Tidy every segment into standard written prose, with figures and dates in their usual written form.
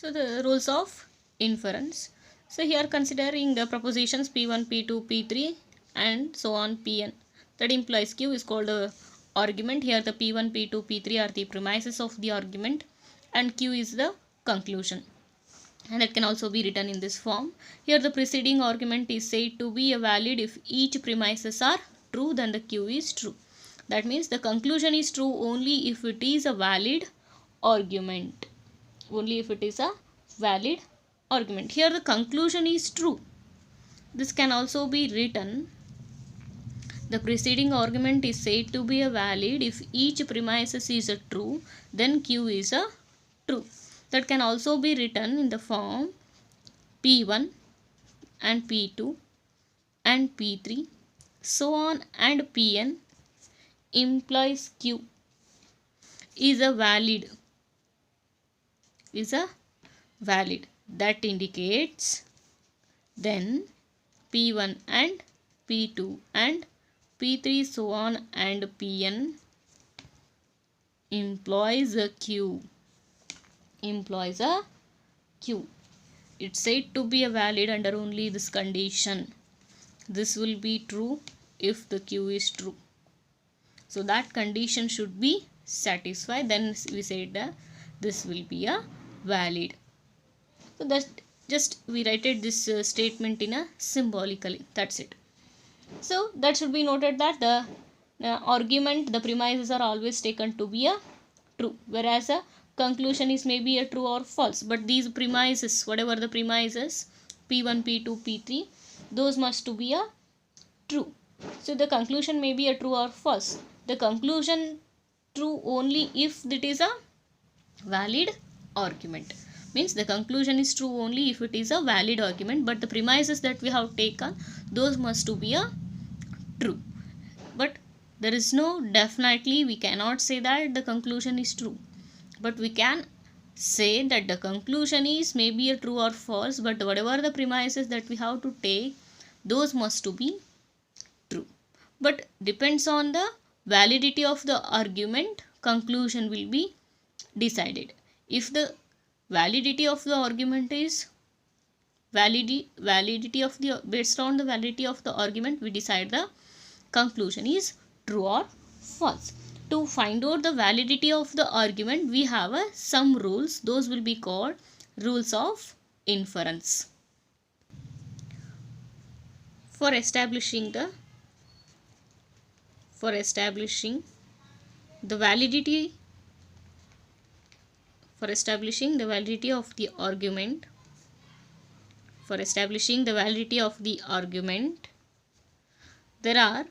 So the rules of inference. So here considering the propositions P1, P2, P3 and so on Pn, that implies Q is called a argument. Here the P1, P2, P3 are the premises of the argument and Q is the conclusion. And it can also be written in this form. Here the preceding argument is said to be a valid if each premises are true, then the Q is true. That means the conclusion is true only if it is a valid argument. Only if it is a valid argument. Here the conclusion is true. This can also be written. The preceding argument is said to be a valid if each premises is a true, then Q is a true. That can also be written in the form P1 and P2 and P3 so on and Pn implies Q is a valid that indicates then P1 and P2 and P3 so on and Pn implies a Q. It's said to be a valid under only this condition. This will be true if the Q is true. So that condition should be satisfied. Then we said that this will be a valid. So that just we write this statement in a symbolically. That's it. So that should be noted that the argument, the premises are always taken to be a true, whereas a conclusion is maybe a true or false. But these premises, whatever the premises, P1, P2, P3, those must to be a true. So the conclusion may be a true or false. The conclusion true only if it is a valid argument. Means the conclusion is true only if it is a valid argument, but the premises that we have taken, those must to be a true. But there is no definitely, we cannot say that the conclusion is true, but we can say that the conclusion is maybe a true or false, but whatever the premises that we have to take, those must to be true. But depends on the validity of the argument, conclusion will be decided. If the validity of the argument is validity of the, based on the validity of the argument, we decide the conclusion is true or false. To find out the validity of the argument, we have some rules. Those will be called rules of inference. For establishing the validity of the argument, there are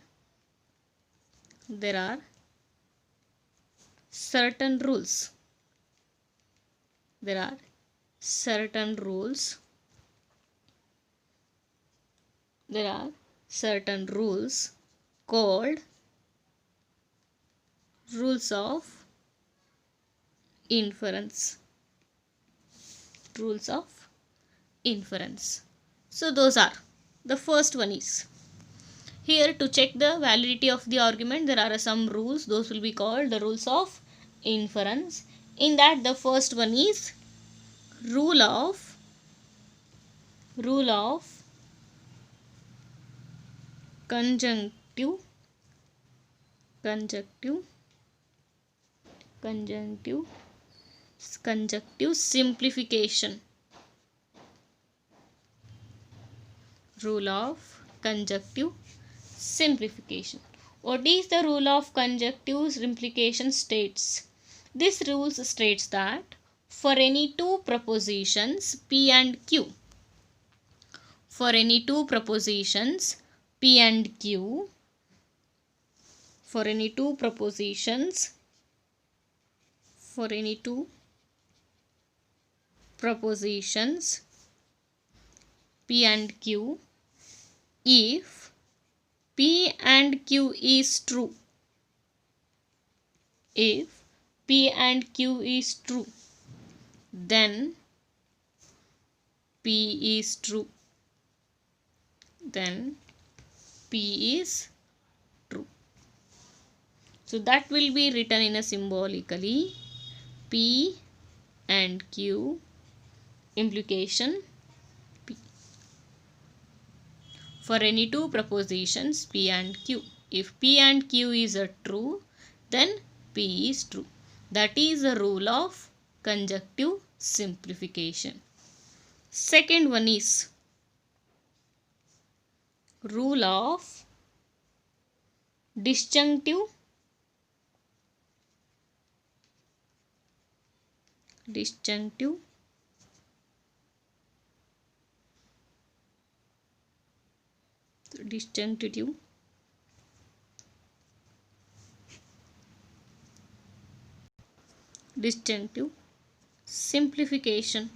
certain rules. Called rules of inference. So those are, the first one is, here to check the validity of the argument, there are some rules. Those will be called the rules of inference. In that, the first one is rule of conjunctive simplification. Rule of conjunctive simplification. What is the rule of conjunctive simplification states? This rule states that for any two propositions P and Q, for any two propositions P and Q, for any two propositions P and Q, if P and Q is true, then P is true. So that will be written in a symbolically. P and Q implication P. For any two propositions P and Q, if P and Q is a true, then P is true. That is the rule of conjunctive simplification. Second one is rule of disjunctive simplification.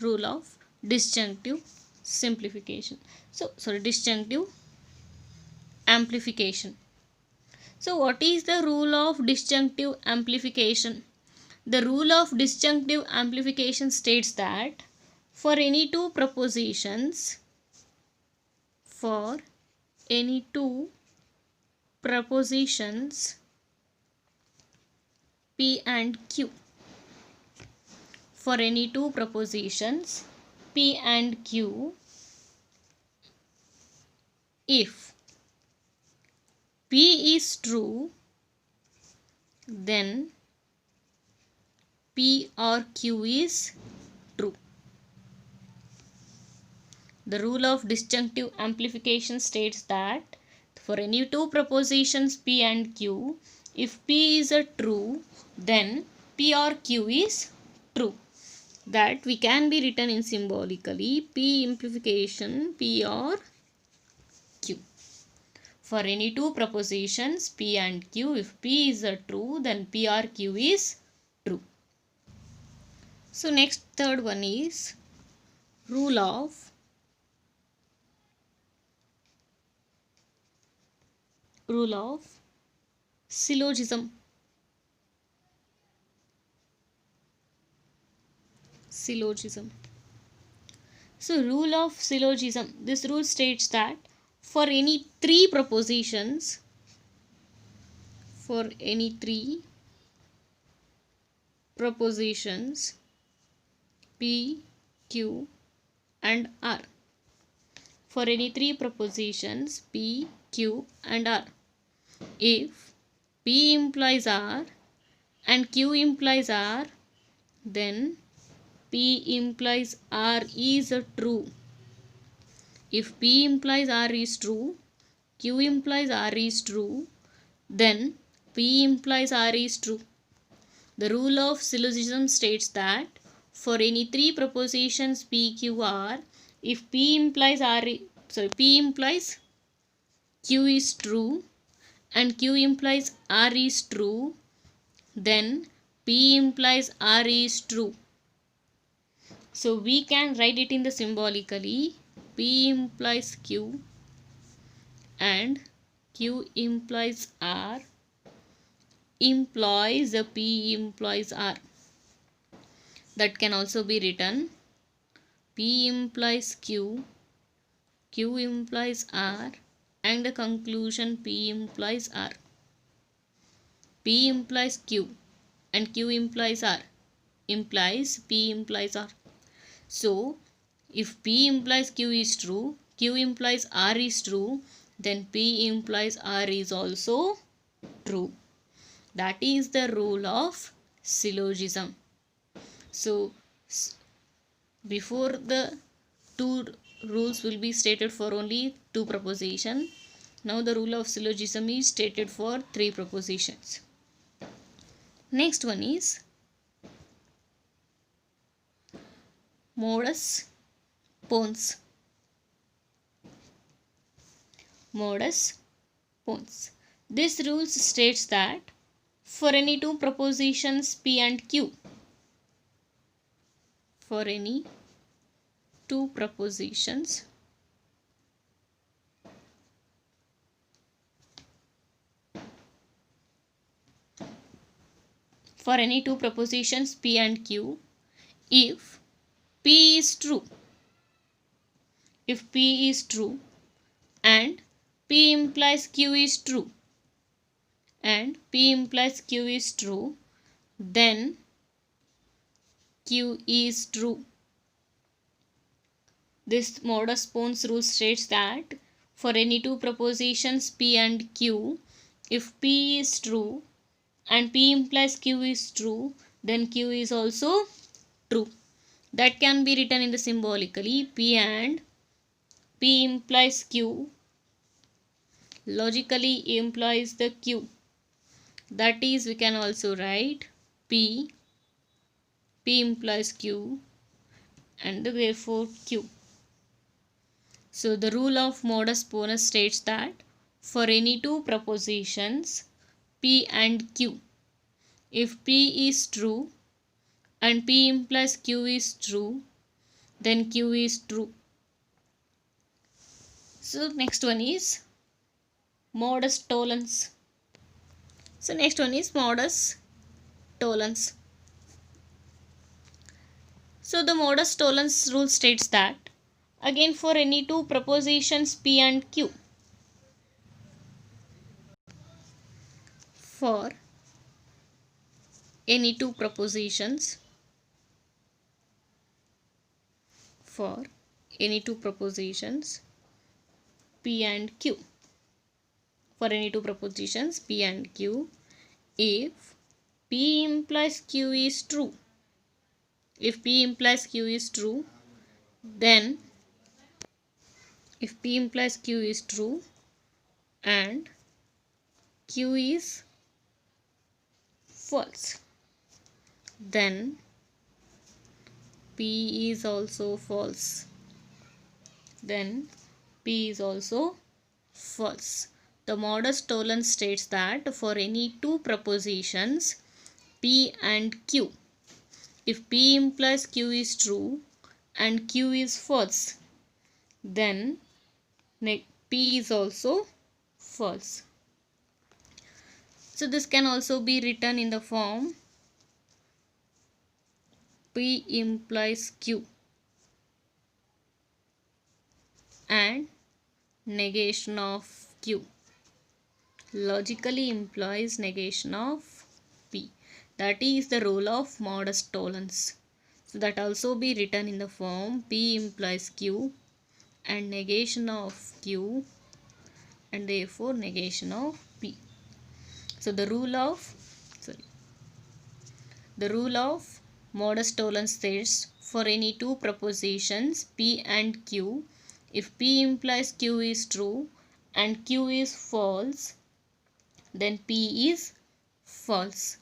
Rule of disjunctive simplification. Disjunctive amplification. So what is the rule of disjunctive amplification? The rule of disjunctive amplification states that for any two propositions P and Q, for any two propositions P and Q, if P is true, then P or Q is true. The rule of disjunctive amplification states that for any two propositions P and Q, if P is a true, then P or Q is true. That we can be written in symbolically P implication P or Q. For any two propositions P and Q, if P is a true, then P or Q is true. So next third one is rule of syllogism. So rule of syllogism. This rule states that for any three propositions P, Q and R. For any three propositions P, Q and R, if P implies R and Q implies R, then P implies R is true. If P implies R is true, Q implies R is true, then P implies R is true. The rule of syllogism states that for any three propositions P, Q, R, if P implies Q is true and Q implies R is true, then P implies R is true. So we can write it in the symbolically P implies Q and Q implies R implies P implies R. That can also be written P implies Q, Q implies R, and the conclusion P implies R. P implies Q and Q implies R implies P implies R. So if P implies Q is true, Q implies R is true, then P implies R is also true. That is the rule of syllogism. So before the two rules will be stated for only two propositions. Now the rule of syllogism is stated for three propositions. Next one is modus pons. This rule states that for any two propositions P and Q, for any two propositions P and Q, if P is true and P implies Q is true and P implies Q is true, then Q is true. This modus ponens rule states that for any two propositions P and Q, if P is true and P implies Q is true, then Q is also true. That can be written in the symbolically. P and P implies Q logically implies the Q. That is, we can also write P implies Q, and therefore Q. So the rule of modus ponens states that for any two propositions P and Q, if P is true and P implies Q is true, then Q is true. So next one is modus tollens. So next one is modus tollens. So the modus tollens rule states that again for any two propositions P and Q, for any two propositions P and Q, for any two propositions P and Q, if P implies Q is true, then if P implies Q is true and Q is false, then P is also false. The modus tollens states that for any two propositions P and Q, if P implies Q is true and Q is false, then P is also false. So this can also be written in the form P implies Q and negation of Q logically implies negation of P. That is the rule of modus tollens. So that also be written in the form P implies Q and negation of Q and therefore negation of P. So the rule of modus tollens states for any two propositions P and Q, if P implies Q is true and Q is false, then P is false.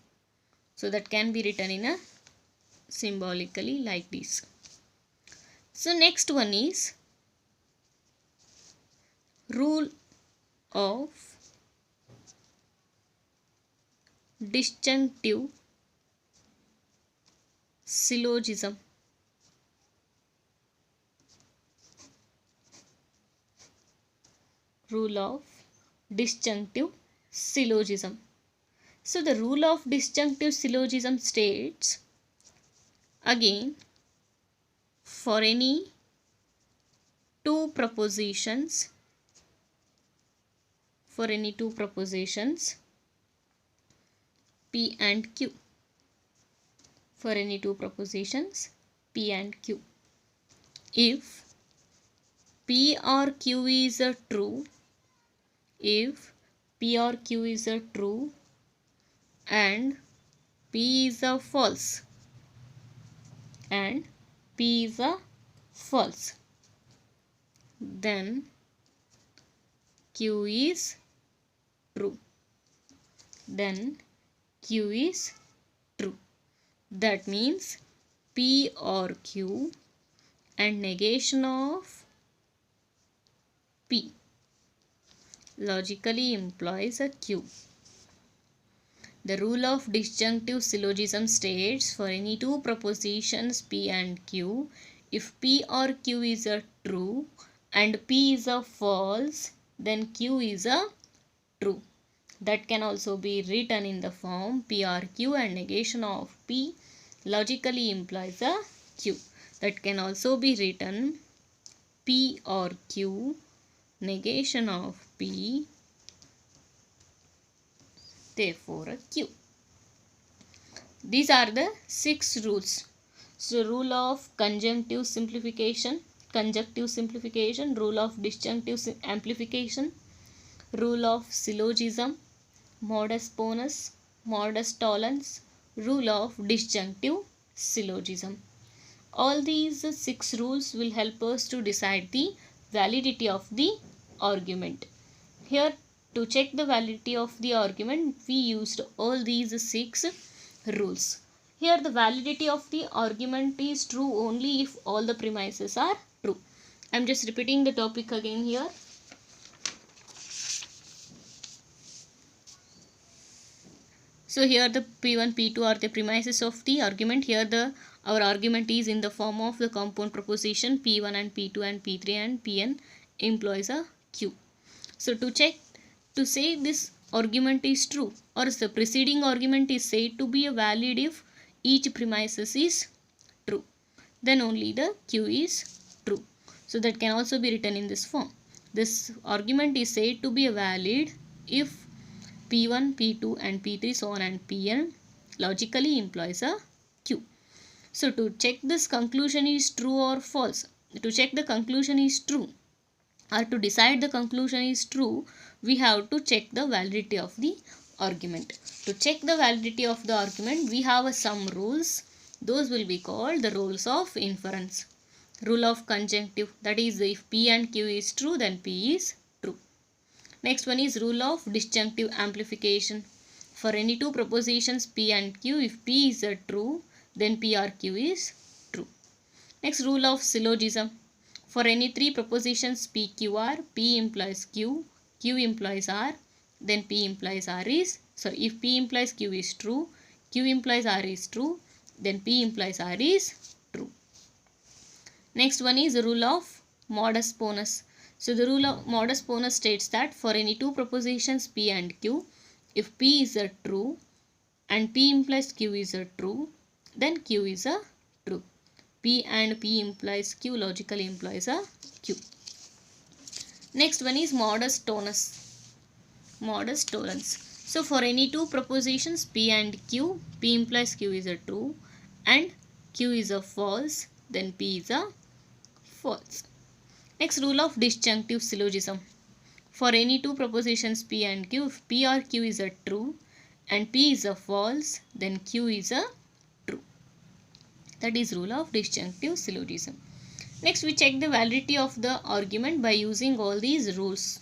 So that can be written in a symbolically like this. So next one is rule of disjunctive syllogism. Rule of disjunctive syllogism. So the rule of disjunctive syllogism states again for any two propositions P and Q, if P or Q is a true, and P is a false, then Q is true. That means P or Q and negation of P logically implies a Q. The rule of disjunctive syllogism states for any two propositions P and Q, if P or Q is a true and P is a false, then Q is a true. That can also be written in the form P or Q and negation of P logically implies a Q. That can also be written P or Q negation of P therefore a Q. These are the 6 rules. So rule of conjunctive simplification, rule of disjunctive amplification, rule of syllogism, modus ponens, modus tollens, rule of disjunctive syllogism. All these 6 rules will help us to decide the validity of the argument. Here, to check the validity of the argument, we used all these 6 rules. Here the validity of the argument is true only if all the premises are true. I am just repeating the topic again here. So here the P1, P2 are the premises of the argument. Here our argument is in the form of the compound proposition P1 and P2 and P3 and Pn employs a Q. So to say this argument is true, or the preceding argument is said to be valid if each premises is true, then only the Q is true. So that can also be written in this form. This argument is said to be valid if P1, P2 and P3 so on and Pn logically implies a Q. So to check this conclusion is true or false, to check the conclusion is true or to decide the conclusion is true, we have to check the validity of the argument. To check the validity of the argument, we have some rules. Those will be called the rules of inference. Rule of conjunctive, that is if P and Q is true, then P is true. Next one is rule of disjunctive amplification. For any two propositions P and Q, if P is true, then P or Q is true. Next, rule of syllogism. For any three propositions P, Q, R, P implies Q, Q implies R, then P implies R is, sorry, if P implies Q is true, Q implies R is true, then P implies R is true. Next one is the rule of modus ponens. So the rule of modus ponens states that for any two propositions P and Q, if P is a true and P implies Q is a true, then Q is a true. P and P implies Q logically implies a Q. Next one is modus tollens. Modus tollens. So for any two propositions P and Q, P implies Q is a true and Q is a false, then P is a false. Next, rule of disjunctive syllogism. For any two propositions P and Q, if P or Q is a true and P is a false, then Q is a true. That is rule of disjunctive syllogism. Next, we check the validity of the argument by using all these rules.